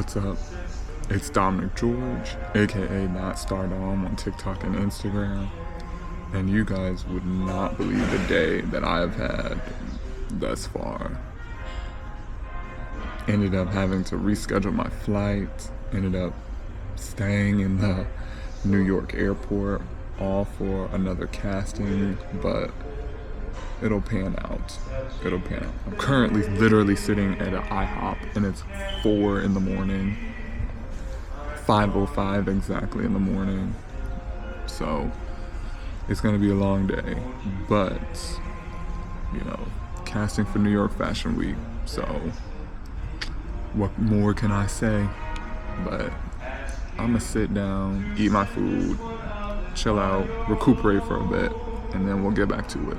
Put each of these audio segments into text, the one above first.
What's up? It's Dominic George, aka Not Stardom on TikTok and Instagram. And you guys would not believe the day that I have had thus far. Ended up having to reschedule my flight, ended up staying in the New York airport, all for another casting, but it'll pan out. It'll pan out. I'm currently literally sitting at an IHOP and it's 4 in the morning. 5:05 exactly in the morning. So it's gonna be a long day, but casting for New York Fashion Week. So what more can I say? But I'm gonna sit down, eat my food, chill out, recuperate for a bit, and then we'll get back to it.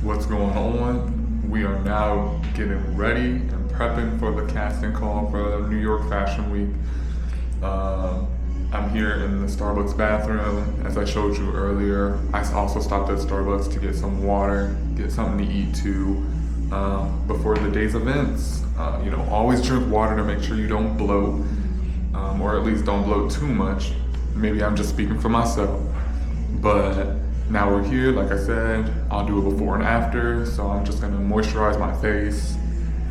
What's going on? We are now getting ready and prepping for the casting call for the New York Fashion Week. I'm here in the Starbucks bathroom. As I showed you earlier, I also stopped at Starbucks to get some water, get something to eat too, before the day's events. Always drink water to make sure you don't bloat, or at least don't bloat too much. Maybe I'm just speaking for myself, but now we're here, like I said, I'll do a before and after, so I'm just gonna moisturize my face,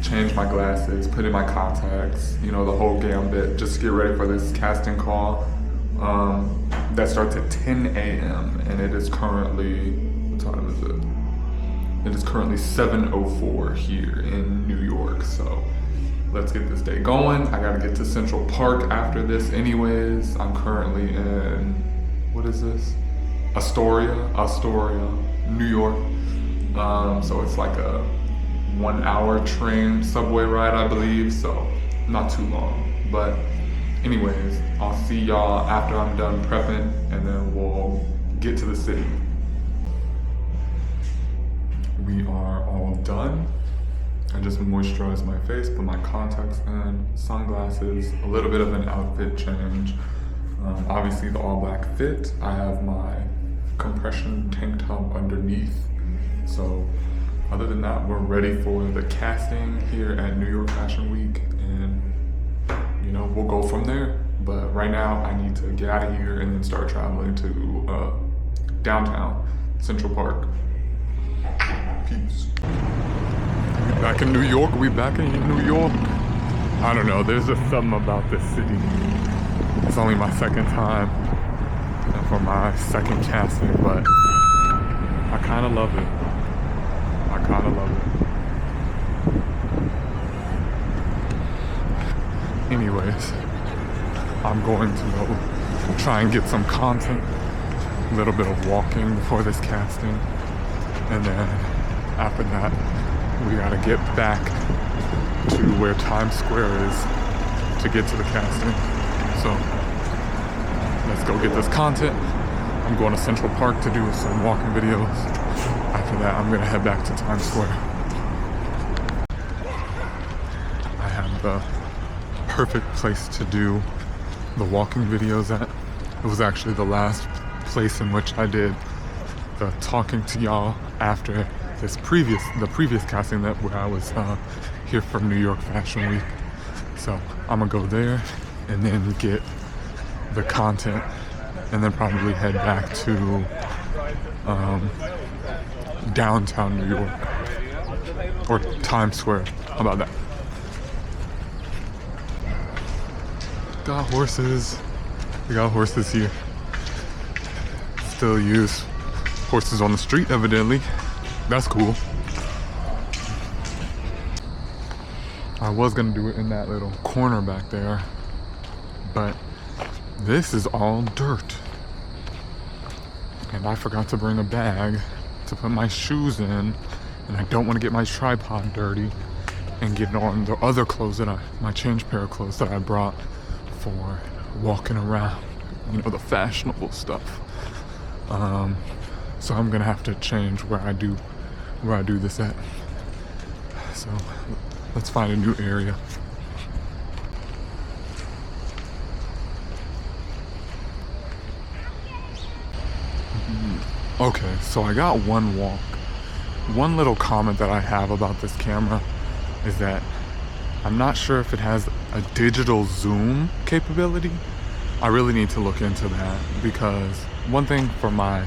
change my glasses, put in my contacts, the whole gambit, just get ready for this casting call. That starts at 10 a.m. and it is currently, what time is it? It is currently 7:04 here in New York, so let's get this day going. I gotta get to Central Park after this anyways. I'm currently in, what is this? Astoria, New York. So it's like a 1-hour train subway ride, I believe, so not too long. But anyways, I'll see y'all after I'm done prepping, and then we'll get to the city. We are all done. I just moisturized my face, put my contacts in, sunglasses, a little bit of an outfit change. Obviously the all black fit. I have my compression tank top underneath. So other than that, we're ready for the casting here at New York Fashion Week, and we'll go from there. But right now I need to get out of here and then start traveling to downtown Central Park. Peace. We back in New York. I don't know, there's just something about this city. It's only my second time for my second casting, but I kind of love it. Anyways, I'm going to go try and get some content, a little bit of walking before this casting, and then after that, we gotta get back to where Times Square is to get to the casting. So let's go get this content. I'm going to Central Park to do some walking videos. After that, I'm gonna head back to Times Square. I have the perfect place to do the walking videos at. It was actually the last place in which I did the talking to y'all after the previous casting where I was here for New York Fashion Week. So I'm gonna go there and then get the content, and then probably head back to downtown New York, or Times Square. How about that? Got horses. We got horses here. Still use horses on the street, evidently. That's cool. I was gonna do it in that little corner back there, but this is all dirt. And I forgot to bring a bag to put my shoes in, and I don't want to get my tripod dirty and get on the other clothes my change pair of clothes that I brought for walking around, you know, the fashionable stuff. So I'm gonna have to change where I do this at. So let's find a new area. Okay, so I got one walk. One little comment that I have about this camera is that I'm not sure if it has a digital zoom capability. I really need to look into that, because one thing for my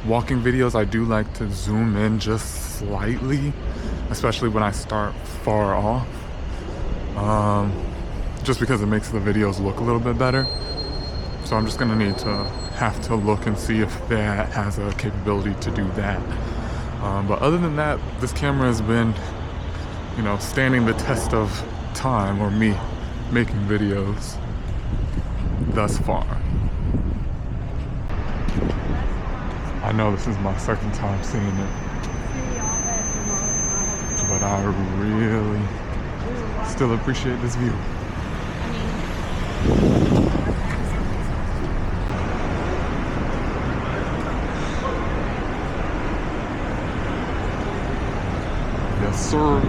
walking videos, I do like to zoom in just slightly, especially when I start far off, just because it makes the videos look a little bit better. So I'm just gonna have to look and see if that has a capability to do that. But other than that, this camera has been, you know, standing the test of time, or me making videos thus far. I know this is my second time seeing it, but I really still appreciate this view. Yes, sir.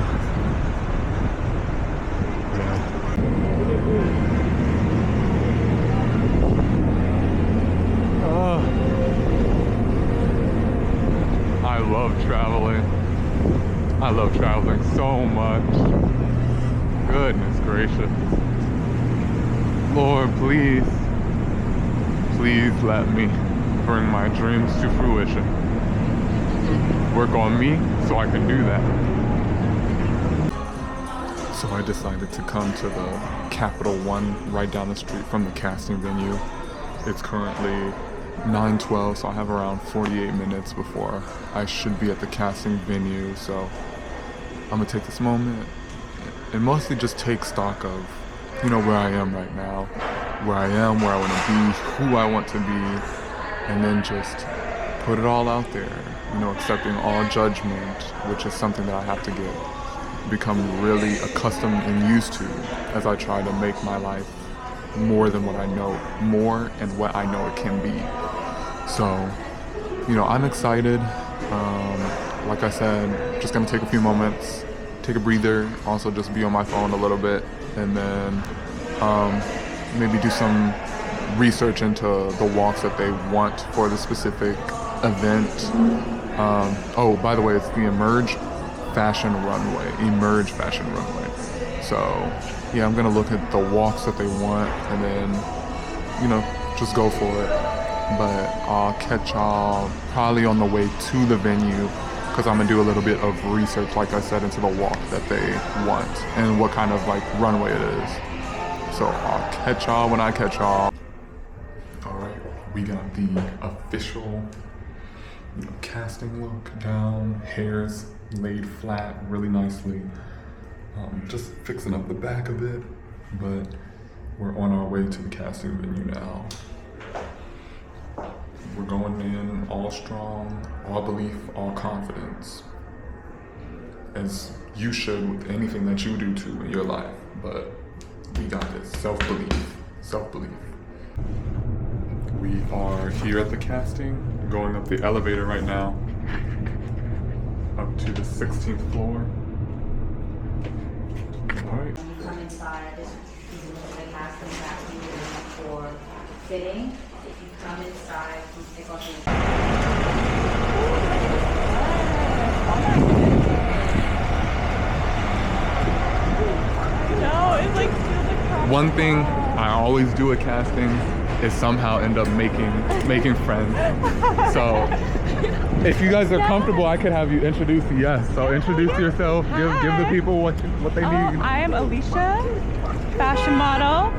I love traveling so much. Goodness gracious. Lord, please let me bring my dreams to fruition. Work on me so I can do that. So I decided to come to the Capital One right down the street from the casting venue. It's currently 9:12, so I have around 48 minutes before I should be at the casting venue. So I'm gonna take this moment and mostly just take stock of, you know, where I am right now, where I am, where I want to be, who I want to be, and then just put it all out there, you know, accepting all judgment, which is something that I have to become really accustomed and used to as I try to make my life more than what I know, more and what I know it can be. So, you know, I'm excited. Like I said, just gonna take a few moments, take a breather, also just be on my phone a little bit, and then maybe do some research into the walks that they want for the specific event. Oh, by the way, it's the Emerge Fashion Runway. So, yeah, I'm gonna look at the walks that they want, and then, you know, just go for it. But I'll catch y'all probably on the way to the venue, because I'm gonna do a little bit of research, like I said, into the walk that they want and what kind of like runway it is. So I'll catch y'all when I catch y'all. All right, we got the official, you know, casting look down, hair's laid flat really nicely. Just fixing up the back a bit, but we're on our way to the casting venue now. We're going in all strong, all belief, all confidence, as you should with anything that you do too in your life. But we got this, self-belief. We are here at the casting, going up the elevator right now, up to the 16th floor. All right. When you come inside, this is what they have some casting for fitting. If you come inside, please take off your No, it's like feels like One thing I always do at casting is somehow end up making friends. So if you guys are comfortable, I could have you introduce. Yes, so introduce yourself. Give the people what they need. I am Alicia, fashion model.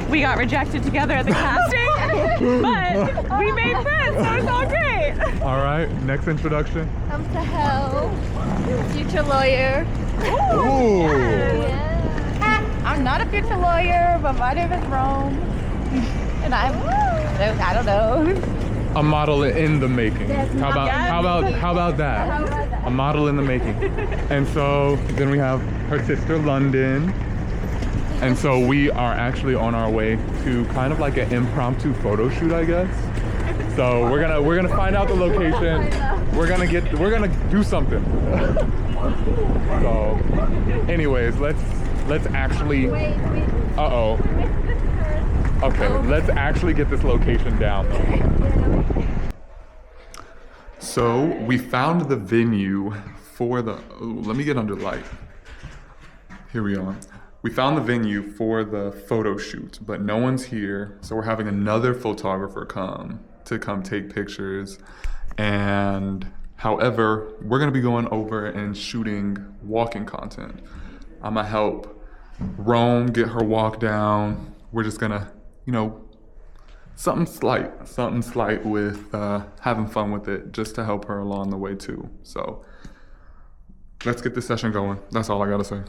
We got rejected together at the casting, but we made friends, so it's all great. All right, next introduction. I'm Sahel, future lawyer. Ooh. I'm not a future lawyer, but my name is Rome. And I don't know. A model in the making. How about that? A model in the making. And so then we have her sister London. And so we are actually on our way to kind of like an impromptu photo shoot, I guess. So we're gonna find out the location. We're gonna do something. So anyways, let's actually okay, let's actually get this location down. So we found the venue for the, let me get under light. Here we are. We found the venue for the photo shoot, but no one's here. So we're having another photographer come take pictures. And however, we're gonna be going over and shooting walking content. I'm gonna help Rome get her walk down. We're just gonna, you know, something slight with having fun with it, just to help her along the way too. So let's get this session going. That's all I gotta say.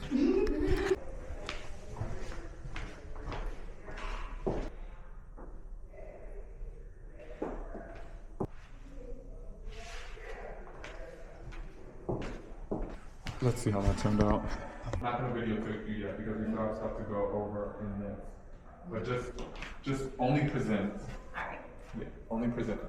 Let's see how that turned out. I'm not gonna videotape you yet because we still have stuff to go over in this. But just only present. Alright. Yeah, only present.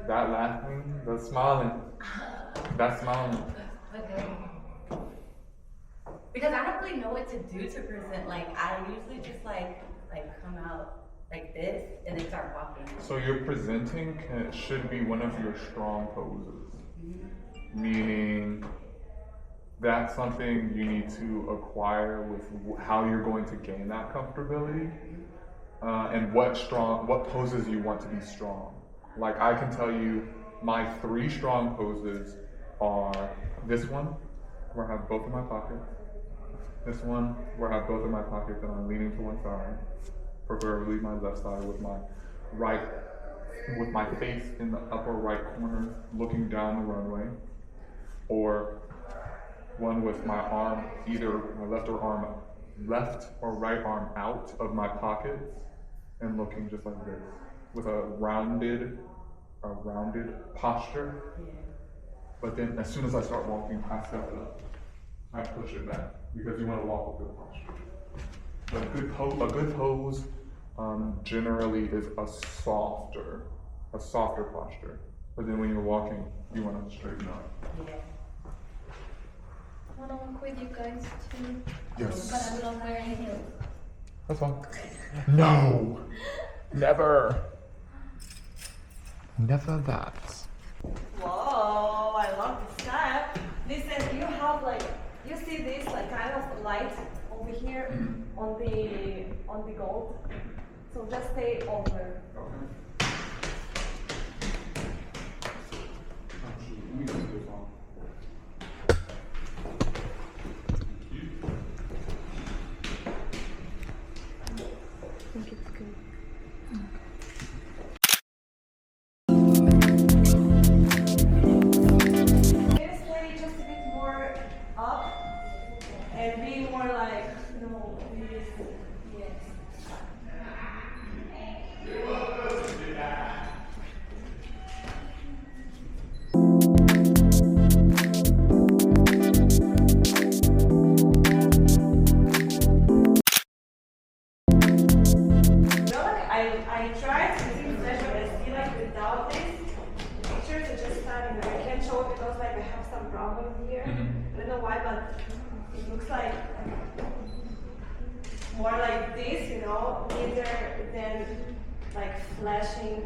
That laughing, the smiling. That smiling. Okay. Because I don't really know what to do to present. Like, I usually just like come out like this and then start walking. So your presenting should be one of your strong poses. Meaning that's something you need to acquire with how you're going to gain that comfortability, and what poses you want to be strong. Like I can tell you my 3 strong poses are this one, where I have both of my pockets, this one, where I have both of my pockets and I'm leaning to one side, preferably my left side with my face in the upper right corner looking down the runway, or one with my arm, either my left or right arm out of my pockets and looking just like this, with a rounded posture. But then as soon as I start walking, I step it up. I push it back because you want to walk with good posture. But a good pose generally is a softer posture. But then when you're walking, you want to straighten up. Yeah. I want to walk with you guys too. Yes. But I'm not wearing heels. That's fine. No! Never! Never that. Whoa, I love this step. Listen, you have like, you see this like kind of light over here on the gold. So just stay over. Okay. Let me just do this one. Stay just a bit more up and be more like, you know, this. Yes. I tried to take pleasure and see like without this pictures are just standing there. I can't show it because like I have some problem here. I don't know why, but it looks like more like this, you know, either than like flashing.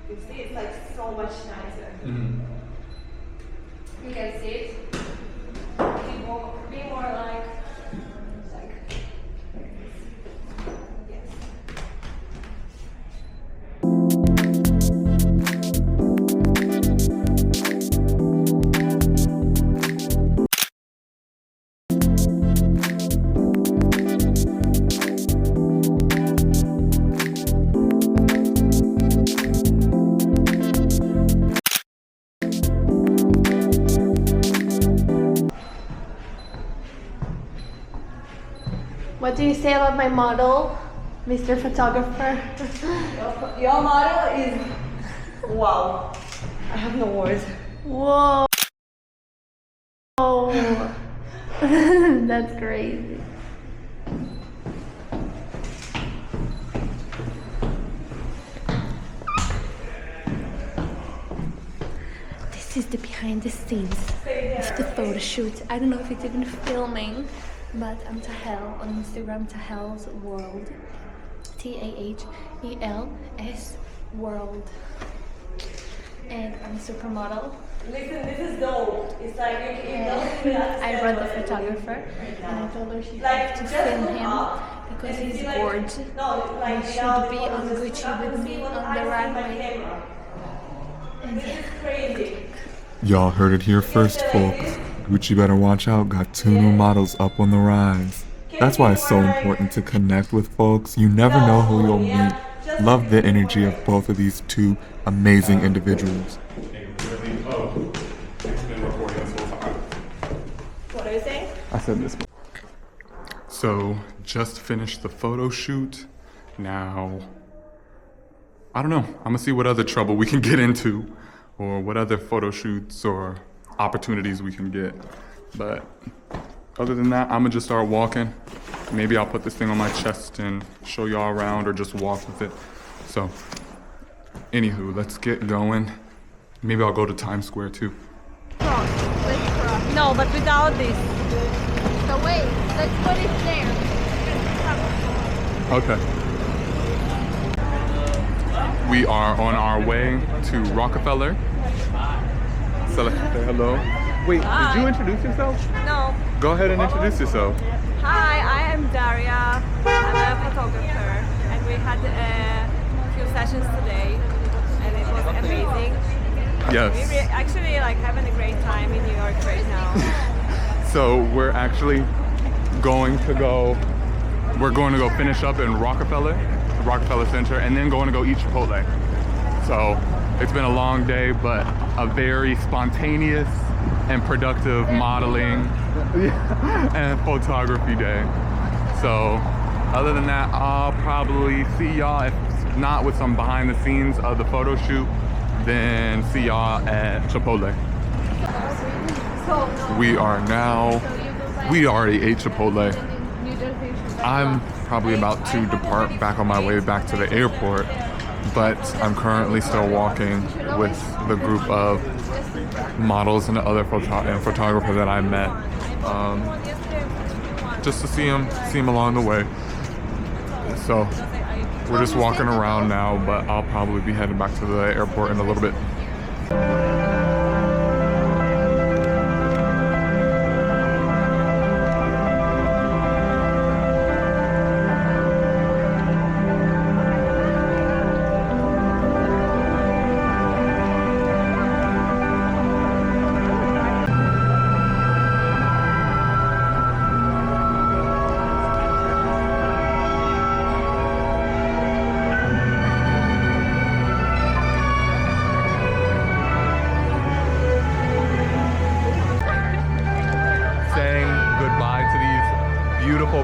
You see, it's like so much nicer. You can see it. Be more like. Yes. What do you say about my model, Mr. Photographer? Your model is Wow. I have no words. Whoa. That's crazy. This is the behind the scenes of the photo shoot. I don't know if it's even filming, but I'm Tahel on Instagram, Tahel's World. TAHELS World. And I'm a supermodel. Listen, this is dope. It's like you don't even I read the photographer and I told her she had to film him because he's gorgeous. No, like He should be on Gucci with me on the runway. And It's crazy. Y'all heard it here first, folks. Gucci better watch out, got 2 new models up on the rise. That's why it's so important to connect with folks. You never know who you'll meet. Love the energy of both of these 2 amazing individuals. What are you saying? I said this. So, just finished the photo shoot. Now, I don't know. I'm gonna see what other trouble we can get into, or what other photo shoots or opportunities we can get. But other than that, I'm gonna just start walking. Maybe I'll put this thing on my chest and show y'all around, or just walk with it. So, anywho, let's get going. Maybe I'll go to Times Square too. No, but without this. so wait, let's put it there. Okay. We are on our way to Rockefeller. So, say hello. Wait, did you introduce yourself? No. Go ahead and introduce yourself. Hi, I am Daria. I'm a photographer, and we had a few sessions today, and it was amazing. Yes. We're actually like having a great time in New York right now. So we're actually going to go finish up in Rockefeller Center, and then going to go eat Chipotle. So it's been a long day, but a very spontaneous and productive modeling and photography day. So other than that, I'll probably see y'all, if not with some behind the scenes of the photo shoot, then see y'all at Chipotle. We already ate Chipotle. I'm probably about to depart back on my way back to the airport, but I'm currently still walking with the group of models and the other photographer that I met, just to see them along the way. So we're just walking around now, but I'll probably be heading back to the airport in a little bit.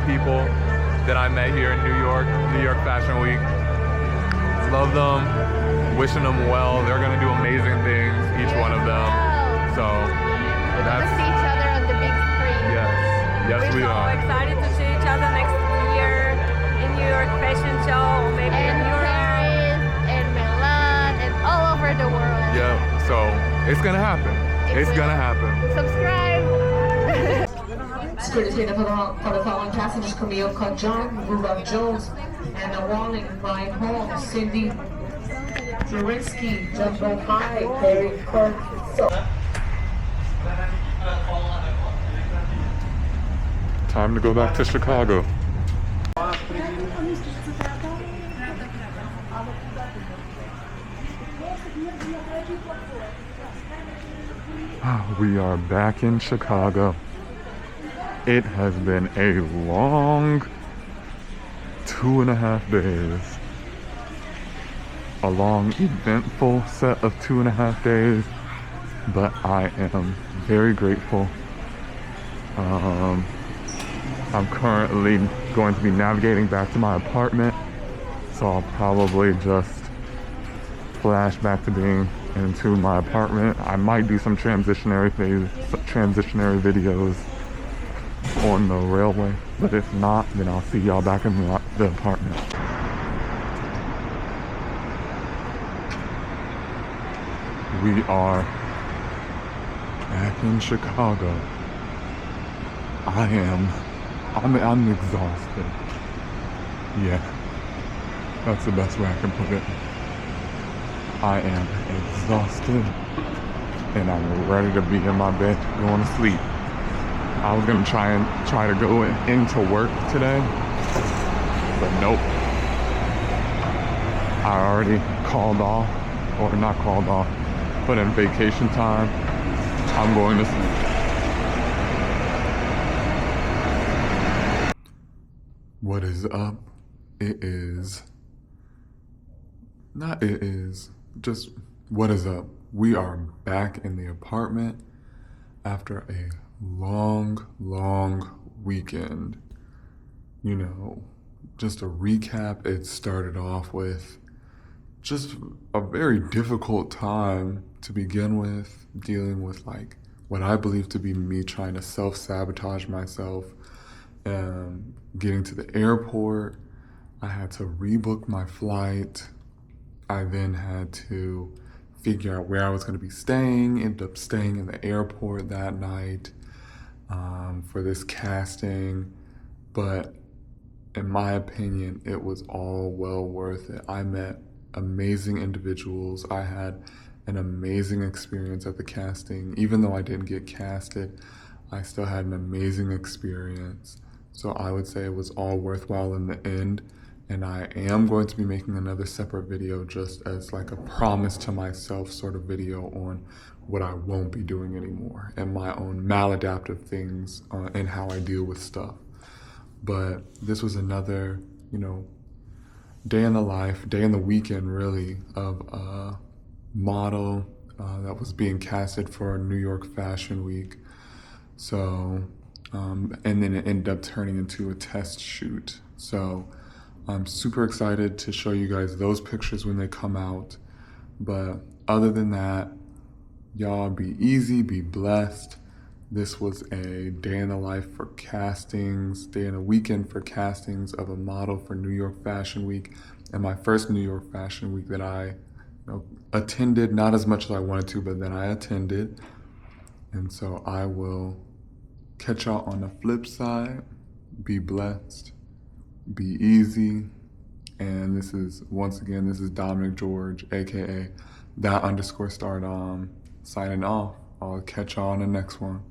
People that I met here in New York Fashion Week. Love them, wishing them well. They're gonna do amazing things, each one of them. So We're that's gonna see each other on the big screen. yes, we We're so are. excited to see each other next year in New York Fashion Show, or maybe in And Europe. Paris, and Milan, and all over the world. Yeah, so it's gonna happen. It's gonna happen. Subscribe. Security for the following passengers: Camille John, Rudolph Jones, Anna Walling, Ryan Holmes, Cindy Zurinsky, Jumbo High, Barry Kirk. Time to go back to Chicago. We are back in Chicago. It has been a long 2.5 days. A long, eventful set of 2.5 days, but I am very grateful. I'm currently going to be navigating back to my apartment, so I'll probably just flashback to being into my apartment. I might do some transitionary videos on the railway, but if not, then I'll see y'all back in the apartment. We are back in Chicago. I'm exhausted. Yeah, that's the best way I can put it. I am exhausted and I'm ready to be in my bed going to sleep. I was gonna try to go into work today, but nope. I already called off, or not called off, but in vacation time, I'm going to sleep. What is up? Just what is up? We are back in the apartment after a long weekend. You know, just a recap, it started off with just a very difficult time to begin with, dealing with like what I believe to be me trying to self-sabotage myself. Getting to the airport, I had to rebook my flight. I then had to figure out where I was going to be staying, ended up staying in the airport that night for this casting. But in my opinion, it was all well worth it. I met amazing individuals. I had an amazing experience at the casting. Even though I didn't get casted, I still had an amazing experience. So I would say it was all worthwhile in the end. And I am going to be making another separate video just as like a promise to myself sort of video on what I won't be doing anymore and my own maladaptive things and how I deal with stuff. But this was another, you know, day in the weekend really of a model that was being casted for New York Fashion Week. So, and then it ended up turning into a test shoot. So I'm super excited to show you guys those pictures when they come out. But other than that, y'all be easy, be blessed. This was a day in the life for castings, day in a weekend for castings of a model for New York Fashion Week, and my first New York Fashion Week that I attended, not as much as I wanted to, but then I attended. And so I will catch y'all on the flip side. Be blessed, be easy. And this is, once again, this is Dominic George, aka that_stardom, signing off. I'll catch y'all on the next one.